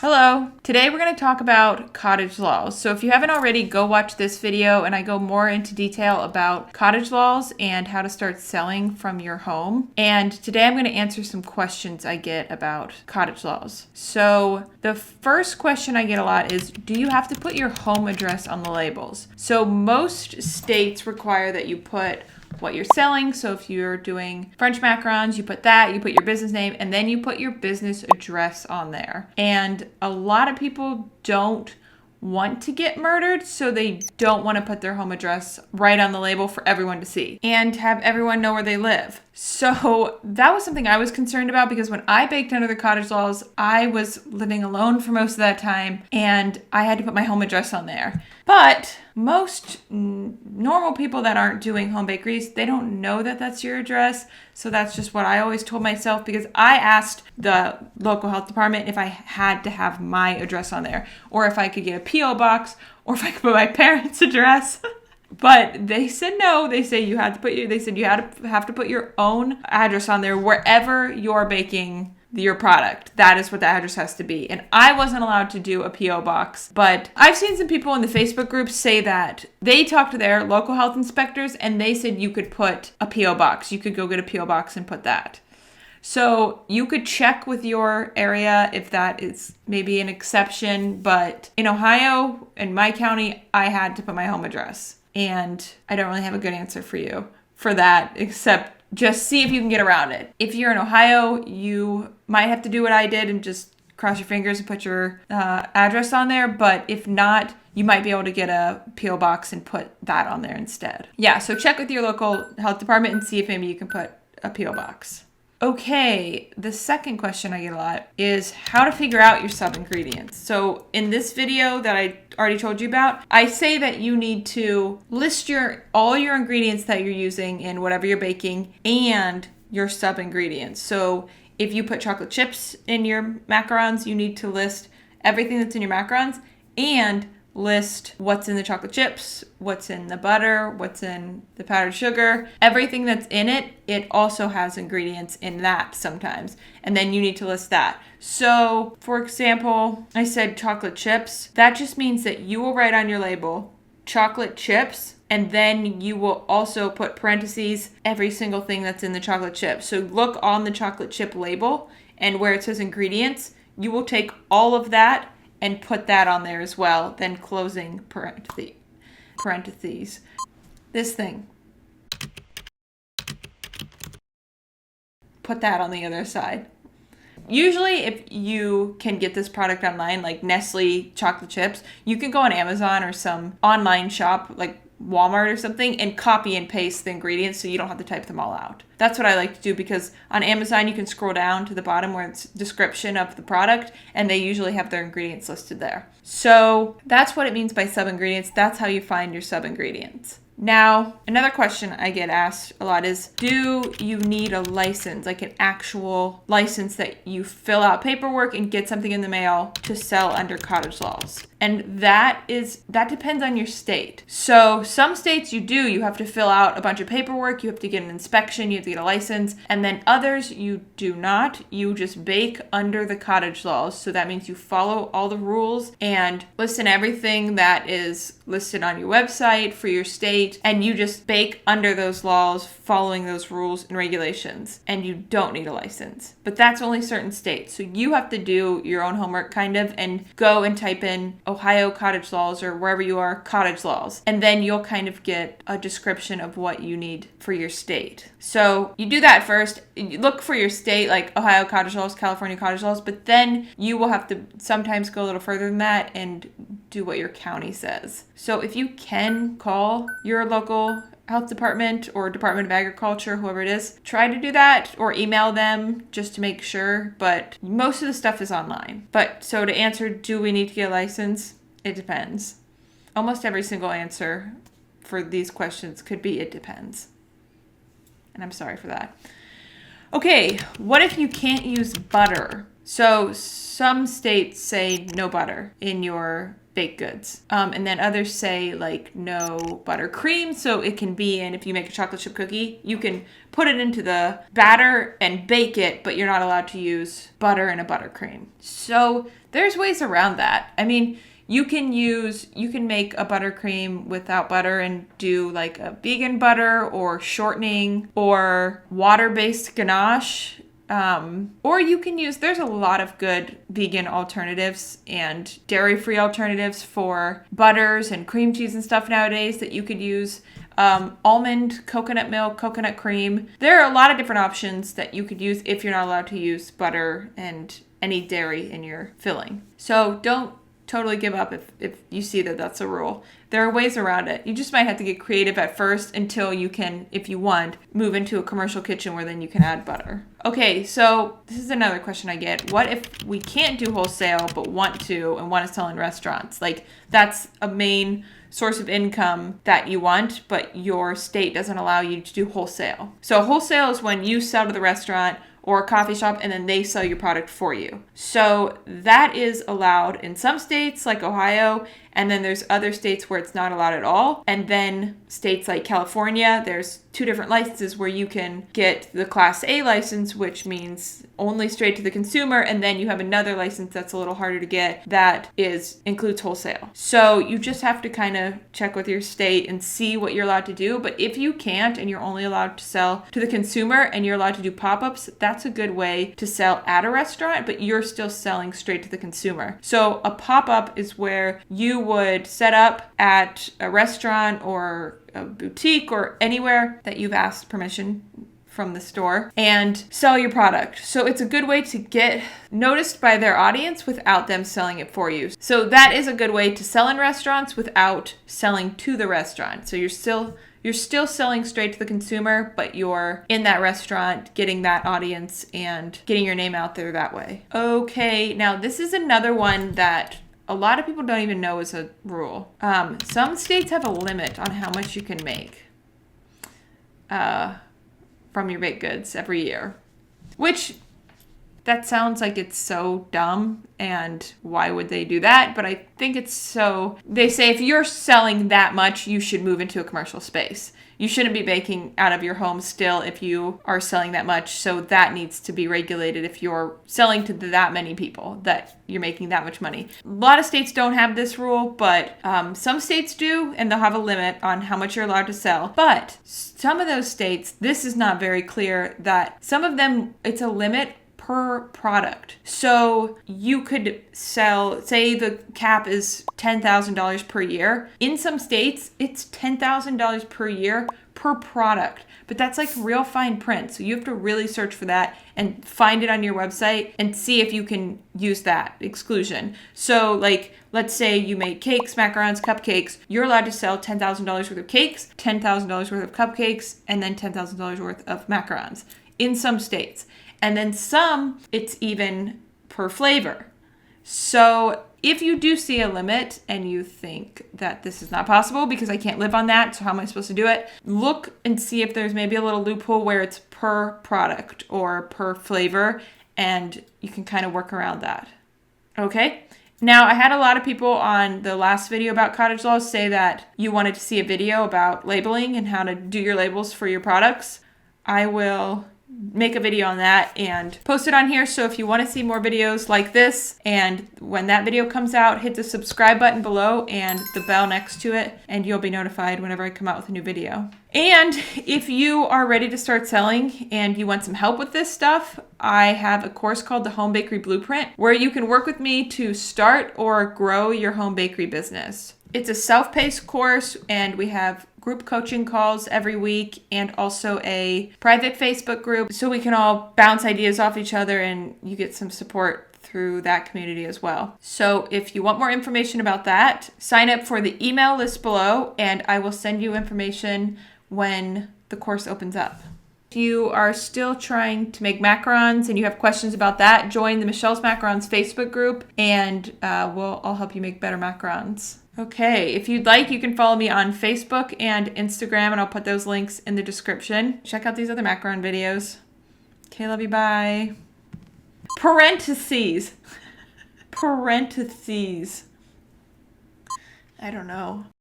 Hello. Today we're going to talk about cottage laws. So if you haven't already, go watch this video and I go more into detail about cottage laws and how to start selling from your home. And today I'm going to answer some questions I get about cottage laws. So the first question I get a lot is, do you have to put your home address on the labels? So most states require that you put what you're selling. So if you're doing French macarons, you put that, you put your business name, and then you put your business address on there. And a lot of people don't want to get murdered, so they don't want to put their home address right on the label for everyone to see and have everyone know where they live. So that was something I was concerned about because when I baked under the cottage laws, I was living alone for most of that time and I had to put my home address on there. But most normal people that aren't doing home bakeries, they don't know that that's your address. So that's just what I always told myself because I asked the local health department if I had to have my address on there or if I could get a P.O. box or if I could put my parents' address. But they said no. They said you have to put your own address on there wherever you're baking your product. That is what the address has to be. And I wasn't allowed to do a P.O. box. But I've seen some people in the Facebook group say that they talked to their local health inspectors and they said you could put a P.O. box. You could go get a P.O. box and put that. So you could check with your area if that is maybe an exception. But in Ohio, in my county, I had to put my home address. And I don't really have a good answer for you for that, except just see if you can get around it. If you're in Ohio, you might have to do what I did and just cross your fingers and put your address on there. But if not, you might be able to get a P.O. box and put that on there instead. Yeah, so check with your local health department and see if maybe you can put a P.O. box. Okay, the second question I get a lot is how to figure out your sub-ingredients. So in this video that I already told you about, I say that you need to list all your ingredients that you're using in whatever you're baking and your sub-ingredients. So if you put chocolate chips in your macarons, you need to list everything that's in your macarons and list what's in the chocolate chips, what's in the butter, what's in the powdered sugar, everything that's in it. It also has ingredients in that sometimes. And then you need to list that. So for example, I said chocolate chips. That just means that you will write on your label chocolate chips, and then you will also put parentheses every single thing that's in the chocolate chip. So look on the chocolate chip label and where it says ingredients, you will take all of that and put that on there as well, then closing parentheses. This thing. Put that on the other side. Usually if you can get this product online, like Nestle chocolate chips, you can go on Amazon or some online shop like Walmart or something and copy and paste the ingredients so you don't have to type them all out. That's what I like to do because on Amazon you can scroll down to the bottom where it's description of the product and they usually have their ingredients listed there. So that's what it means by sub-ingredients. That's how you find your sub-ingredients. Now, another question I get asked a lot is, do you need a license, like an actual license that you fill out paperwork and get something in the mail to sell under cottage laws? And that depends on your state. So some states you have to fill out a bunch of paperwork, you have to get an inspection, you have to get a license, and then others you do not. You just bake under the cottage laws. So that means you follow all the rules and listen everything that is listed on your website for your state, and you just bake under those laws, following those rules and regulations, and you don't need a license. But that's only certain states. So you have to do your own homework kind of and go and type in Ohio cottage laws or wherever you are cottage laws. And then you'll kind of get a description of what you need for your state. So you do that first. You look for your state, like Ohio cottage laws, California cottage laws, but then you will have to sometimes go a little further than that and do what your county says. So if you can call your local health department or Department of Agriculture, whoever it is, try to do that or email them just to make sure. But most of the stuff is online. But so to answer, do we need to get a license? It depends. Almost every single answer for these questions could be it depends. And I'm sorry for that. Okay, what if you can't use butter? So some states say no butter in your baked goods. And then others say like no buttercream. So it can be in, if you make a chocolate chip cookie, you can put it into the batter and bake it, but you're not allowed to use butter in a buttercream. So there's ways around that. I mean, you can make a buttercream without butter and do like a vegan butter or shortening or water-based ganache. Or you can use, there's a lot of good vegan alternatives and dairy-free alternatives for butters and cream cheese and stuff nowadays that you could use. Almond, coconut milk, coconut cream. There are a lot of different options that you could use if you're not allowed to use butter and any dairy in your filling. So don't totally give up if you see that that's a rule. There are ways around it. You just might have to get creative at first until you can, if you want, move into a commercial kitchen where then you can add butter. Okay, so this is another question I get. What if we can't do wholesale but want to sell in restaurants? Like that's a main source of income that you want, but your state doesn't allow you to do wholesale. So wholesale is when you sell to the restaurant or a coffee shop and then they sell your product for you. So that is allowed in some states like Ohio, and then there's other states where it's not allowed at all. And then states like California, there's 2 different licenses where you can get the Class A license, which means only straight to the consumer, and then you have another license that's a little harder to get that includes wholesale. So you just have to kind of check with your state and see what you're allowed to do. But if you can't and you're only allowed to sell to the consumer and you're allowed to do pop-ups, that's a good way to sell at a restaurant, but you're still selling straight to the consumer. So a pop-up is where you would set up at a restaurant or a boutique or anywhere that you've asked permission from the store and sell your product. So it's a good way to get noticed by their audience without them selling it for you. So that is a good way to sell in restaurants without selling to the restaurant. So you're still selling straight to the consumer, but you're in that restaurant getting that audience and getting your name out there that way. Okay, now this is another one that a lot of people don't even know is a rule. Some states have a limit on how much you can make from your baked goods every year, which that sounds like it's so dumb and why would they do that? But I think they say if you're selling that much, you should move into a commercial space. You shouldn't be baking out of your home still if you are selling that much. So that needs to be regulated if you're selling to that many people that you're making that much money. A lot of states don't have this rule, but some states do, and they'll have a limit on how much you're allowed to sell. But some of those states, this is not very clear, that some of them, it's a limit per product. So you could sell, say the cap is $10,000 per year. In some states, it's $10,000 per year per product. But that's like real fine print. So you have to really search for that and find it on your website and see if you can use that exclusion. So like, let's say you make cakes, macarons, cupcakes. You're allowed to sell $10,000 worth of cakes, $10,000 worth of cupcakes, and then $10,000 worth of macarons in some states. And then some, it's even per flavor. So if you do see a limit and you think that this is not possible because I can't live on that, so how am I supposed to do it? Look and see if there's maybe a little loophole where it's per product or per flavor, and you can kind of work around that. Okay? Now, I had a lot of people on the last video about Cottage Laws say that you wanted to see a video about labeling and how to do your labels for your products. I will make a video on that and post it on here. So if you want to see more videos like this, and when that video comes out, hit the subscribe button below and the bell next to it, and you'll be notified whenever I come out with a new video. And if you are ready to start selling and you want some help with this stuff, I have a course called the Home Bakery Blueprint where you can work with me to start or grow your home bakery business. It's a self-paced course, and we have group coaching calls every week and also a private Facebook group so we can all bounce ideas off each other and you get some support through that community as well. So if you want more information about that, sign up for the email list below and I will send you information when the course opens up. If you are still trying to make macarons and you have questions about that, join the Michelle's Macarons Facebook group and I'll help you make better macarons. Okay, if you'd like, you can follow me on Facebook and Instagram, and I'll put those links in the description. Check out these other macaron videos. Okay, love you, bye. Parentheses. I don't know.